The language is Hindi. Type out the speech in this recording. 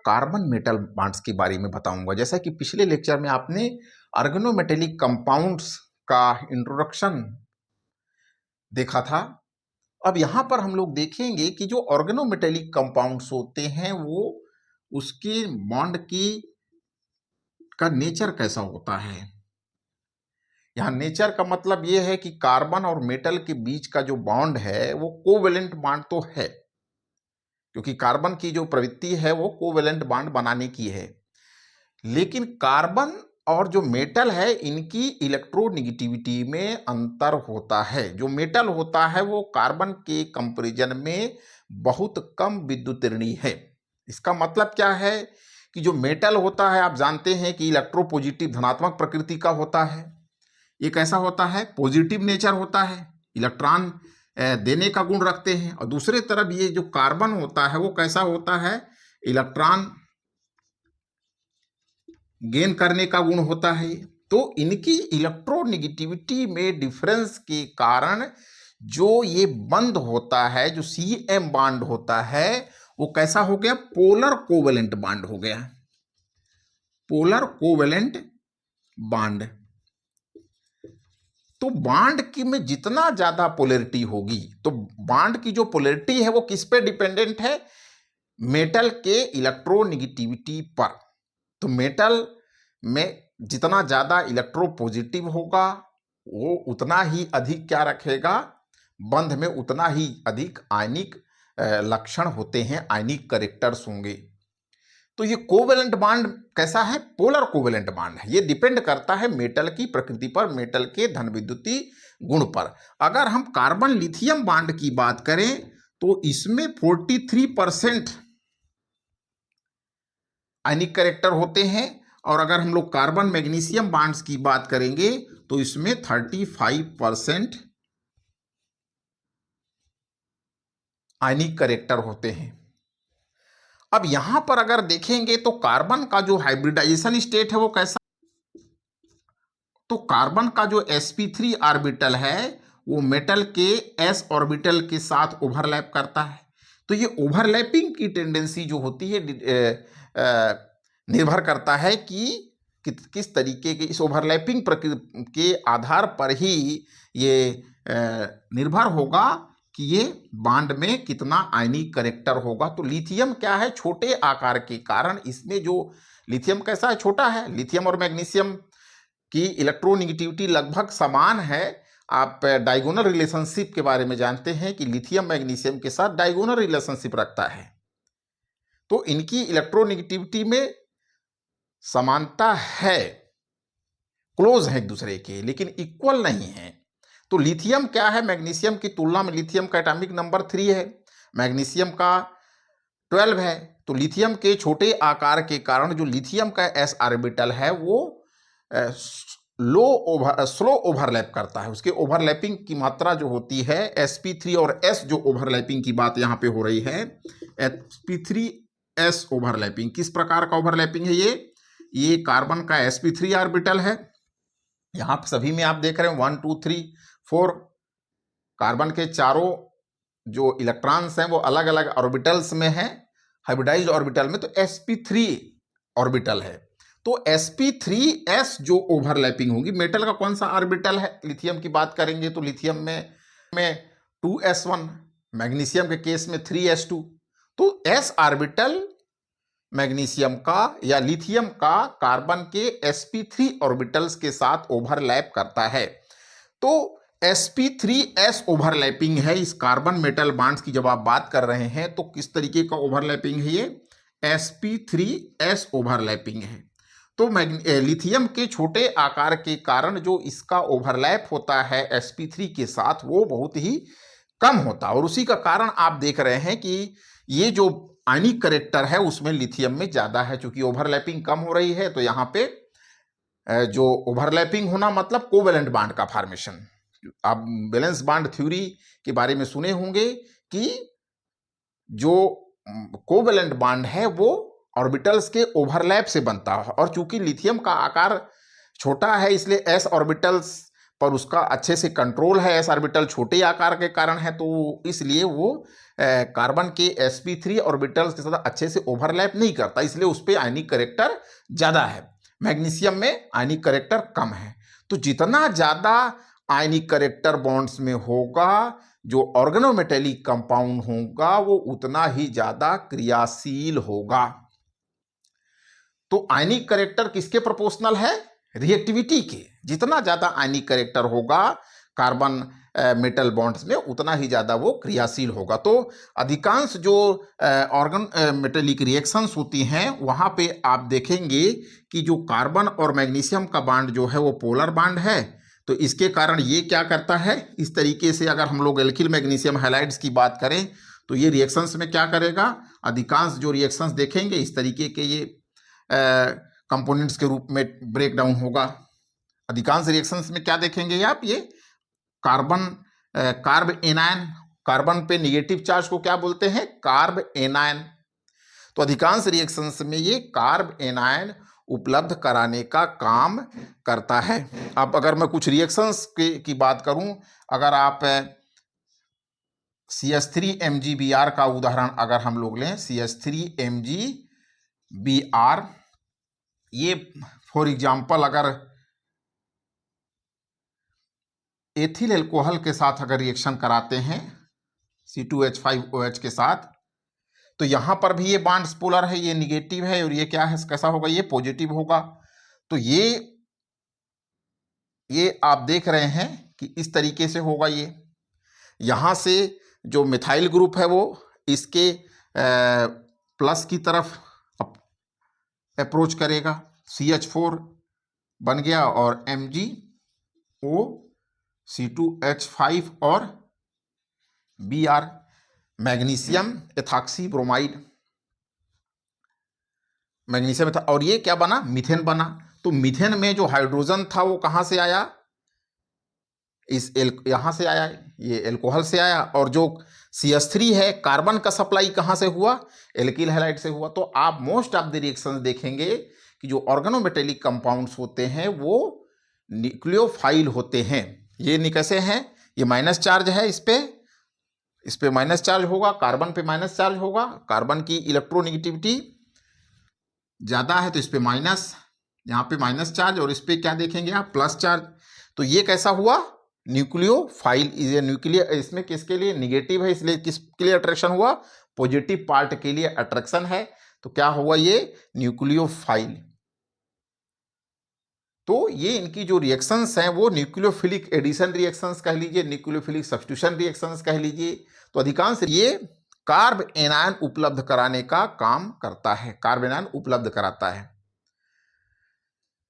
कार्बन मेटल बॉन्ड्स के बारे में बताऊंगा। जैसा कि पिछले लेक्चर में आपने ऑर्गेनोमेटेलिक कंपाउंड्स का इंट्रोडक्शन देखा था, अब यहां पर हम लोग देखेंगे कि जो ऑर्गेनोमेटेलिक कंपाउंड्स होते हैं वो उसके बॉन्ड की का नेचर कैसा होता है। यहाँ नेचर का मतलब ये है कि कार्बन और मेटल के बीच का जो बॉन्ड है वो कोवेलेंट बॉन्ड तो है, क्योंकि कार्बन की जो प्रवृत्ति है वो कोवेलेंट बॉन्ड बनाने की है, लेकिन कार्बन और जो मेटल है इनकी इलेक्ट्रोनेगेटिविटी में अंतर होता है। जो मेटल होता है वो कार्बन के कंपैरिजन में बहुत कम विद्युतऋणी है। इसका मतलब क्या है कि जो मेटल होता है आप जानते हैं कि इलेक्ट्रोपॉजिटिव धनात्मक प्रकृति का होता है। ये कैसा होता है? पॉजिटिव नेचर होता है, इलेक्ट्रॉन देने का गुण रखते हैं। और दूसरे तरफ ये जो कार्बन होता है वो कैसा होता है? इलेक्ट्रॉन गेन करने का गुण होता है। तो इनकी इलेक्ट्रोनेगेटिविटी में डिफरेंस के कारण जो ये बंद होता है, जो CM बॉन्ड होता है वो कैसा हो गया? पोलर कोवेलेंट बॉन्ड हो गया। Polar covalent bond. तो बॉन्ड की में जितना ज्यादा पोलैरिटी होगी, तो बॉन्ड की जो पोलैरिटी है वो किस पे डिपेंडेंट है? मेटल के इलेक्ट्रोनेगेटिविटी पर। तो मेटल में जितना ज्यादा इलेक्ट्रोपॉजिटिव होगा वो उतना ही अधिक क्या रखेगा? बंध में उतना ही अधिक आयनिक लक्षण होते हैं, आयनिक कैरेक्टर्स होंगे। तो ये कोवेलेंट बॉन्ड कैसा है? पोलर कोवेलेंट बॉन्ड है। ये डिपेंड करता है मेटल की प्रकृति पर, मेटल के धन विद्युती गुण पर। अगर हम कार्बन लिथियम बॉन्ड की बात करें तो इसमें 43% आयनिक कैरेक्टर होते हैं, और अगर हम लोग कार्बन मैग्नीशियम बॉन्ड्स की बात करेंगे तो इसमें 35% आयनिक कैरेक्टर होते हैं। अब यहां पर अगर देखेंगे तो कार्बन का जो हाइब्रिडाइजेशन स्टेट है वो कैसा? तो कार्बन का जो sp3 ऑर्बिटल है वो मेटल के s ऑर्बिटल के साथ ओवरलैप करता है। तो ये ओवरलैपिंग की टेंडेंसी जो होती है निर्भर करता है कि किस तरीके के, इस ओवरलैपिंग प्रक्रिया के आधार पर ही ये निर्भर होगा कि ये बॉन्ड में कितना आयनिक कैरेक्टर होगा। तो लिथियम क्या है? छोटे आकार के कारण इसमें जो लिथियम कैसा है? छोटा है। लिथियम और मैग्नीशियम की इलेक्ट्रोनेगेटिविटी लगभग समान है। आप डायगोनल रिलेशनशिप के बारे में जानते हैं कि लिथियम मैग्नीशियम के साथ डायगोनल रिलेशनशिप रखता है। तो इनकी इलेक्ट्रोनेगेटिविटी में समानता है, क्लोज है एक दूसरे के, लेकिन इक्वल नहीं है। तो लिथियम क्या है? मैग्नीशियम की तुलना में लिथियम का एटॉमिक नंबर 3 है, मैग्नीशियम का 12 है। तो लिथियम के छोटे आकार के कारण जो लिथियम का s ऑर्बिटल है वो स्लो ओवरलैप करता है। उसके ओवरलैपिंग की मात्रा जो होती है sp3 और s, जो ओवरलैपिंग की बात यहाँ पे हो रही है, sp3s ओवरलैपिंग। किस प्रकार का ओवरलैपिंग है ये कार्बन का sp3 ऑर्बिटल है। यहाँ सभी में आप देख रहे हैं 1 2 3 4 कार्बन के चारों जो इलेक्ट्रॉन्स हैं वो अलग अलग ऑर्बिटल्स में हैं, हाइब्रिडाइज्ड ऑर्बिटल में। तो sp3 ऑर्बिटल है। तो sp3s जो ओवरलैपिंग होगी, मेटल का कौन सा ऑर्बिटल है? लिथियम की बात करेंगे तो लिथियम में 2s1, मैग्नीशियम के केस में 3s2। तो s ऑर्बिटल मैग्नीशियम का या लिथियम का कार्बन के sp3 ऑर्बिटल्स के साथ ओवरलैप करता है। तो sp3s ओवरलैपिंग है इस कार्बन मेटल बॉन्ड्स की। जब आप बात कर रहे हैं तो किस तरीके का ओवरलैपिंग है? ये sp3s ओवरलैपिंग है। तो लिथियम के छोटे आकार के कारण जो इसका ओवरलैप होता है sp3 के साथ वो बहुत ही कम होता है, और उसी का कारण आप देख रहे हैं कि ये जो आयनिक कैरेक्टर है उसमें लिथियम में ज्यादा है। चूंकि ओवरलैपिंग कम हो रही है तो यहाँ पे जो ओवरलैपिंग होना मतलब कोवेलेंट बॉन्ड का फॉर्मेशन। आप बैलेंस बॉन्ड थ्योरी के बारे में सुने होंगे कि जो कोवेलेंट बॉन्ड है वो ऑर्बिटल्स के ओवरलैप से बनता है, और चूंकि लिथियम का आकार छोटा है इसलिए s ऑर्बिटल्स पर उसका अच्छे से कंट्रोल है। s ऑर्बिटल छोटे आकार के कारण है तो इसलिए वो कार्बन के sp3 ऑर्बिटल्स के साथ अच्छे से ओवरलैप नहीं करता, इसलिए उस पर आयनिक करेक्टर ज्यादा है। मैग्नीशियम में आयनिक करेक्टर कम है। तो जितना ज्यादा आयनिक करेक्टर बॉन्ड्स में होगा, जो ऑर्गेनोमेटेलिक कंपाउंड होगा वो उतना ही ज्यादा क्रियाशील होगा। तो आयनिक करेक्टर किसके प्रोपोर्शनल है? रिएक्टिविटी के। जितना ज्यादा आयनिक करेक्टर होगा कार्बन मेटल बॉन्ड्स में, उतना ही ज्यादा वो क्रियाशील होगा। तो अधिकांश जो ऑर्गन मेटेलिक रिएक्शंस होती हैं वहां पे आप देखेंगे कि जो कार्बन और मैग्नीशियम का बॉन्ड जो है वो पोलर बॉन्ड है। तो इसके कारण ये क्या करता है, इस तरीके से अगर हम लोग एल्किल मैग्नीशियम हैलाइड्स की बात करें तो ये रिएक्शंस में क्या करेगा, अधिकांश जो रिएक्शंस देखेंगे इस तरीके के ये कंपोनेंट्स के रूप में ब्रेक डाउन होगा। अधिकांश रिएक्शंस में क्या देखेंगे आप, ये कार्ब एनायन, कार्बन पे निगेटिव चार्ज को क्या बोलते हैं, कार्ब एनायन। तो अधिकांश रिएक्शंस में ये कार्ब एनायन उपलब्ध कराने का काम करता है। अब अगर मैं कुछ रिएक्शंस की बात करूं, अगर आप CH3MgBr का उदाहरण अगर हम लोग लें, CH3MgBr, ये फॉर एग्जाम्पल अगर एथिल एल्कोहल के साथ अगर रिएक्शन कराते हैं C2H5OH के साथ, तो यहां पर भी ये बॉन्ड्स पोलर है, ये निगेटिव है, और ये क्या है, कैसा होगा, ये पॉजिटिव होगा। तो ये आप देख रहे हैं कि इस तरीके से होगा। ये यहां से जो मिथाइल ग्रुप है वो इसके प्लस की तरफ अप्रोच करेगा, CH4 बन गया और MgO C2H5 और Br, magnesium ethoxy bromide, magnesium और ये क्या बना, मीथेन बना। तो मीथेन में जो हाइड्रोजन था वो कहां से आया, यहां से आया, ये एल्कोहल से आया। और जो CH3 है, कार्बन का सप्लाई कहां से हुआ, एल्किल हैलाइड से हुआ। तो आप मोस्ट ऑफ द रिएक्शंस देखेंगे कि जो ऑर्गेनोमेटेलिक कंपाउंड्स होते हैं वो न्यूक्लियोफाइल होते हैं। ये कैसे हैं, ये माइनस चार्ज है, इस पे माइनस चार्ज होगा, कार्बन पे माइनस चार्ज होगा, कार्बन की इलेक्ट्रोनेगेटिविटी ज्यादा है तो इस पे माइनस, यहाँ पे माइनस चार्ज, और इस पे क्या देखेंगे आप, प्लस चार्ज। तो ये कैसा हुआ, न्यूक्लियोफाइल। ये न्यूक्लियर, इसमें किसके लिए निगेटिव है, इसलिए किसके लिए अट्रैक्शन हुआ, पॉजिटिव पार्ट के लिए अट्रैक्शन है। तो क्या हुआ, ये न्यूक्लियोफाइल। तो ये इनकी जो रिएक्शंस हैं वो न्यूक्लियोफिलिक एडिशन रिएक्शंस कह लीजिए, न्यूक्लियोफिलिक सब्स्टिट्यूशन रिएक्शंस कह लीजिए। तो अधिकांश ये कार्ब एनायन उपलब्ध कराने का काम करता है, कार्ब एनायन उपलब्ध कराता है।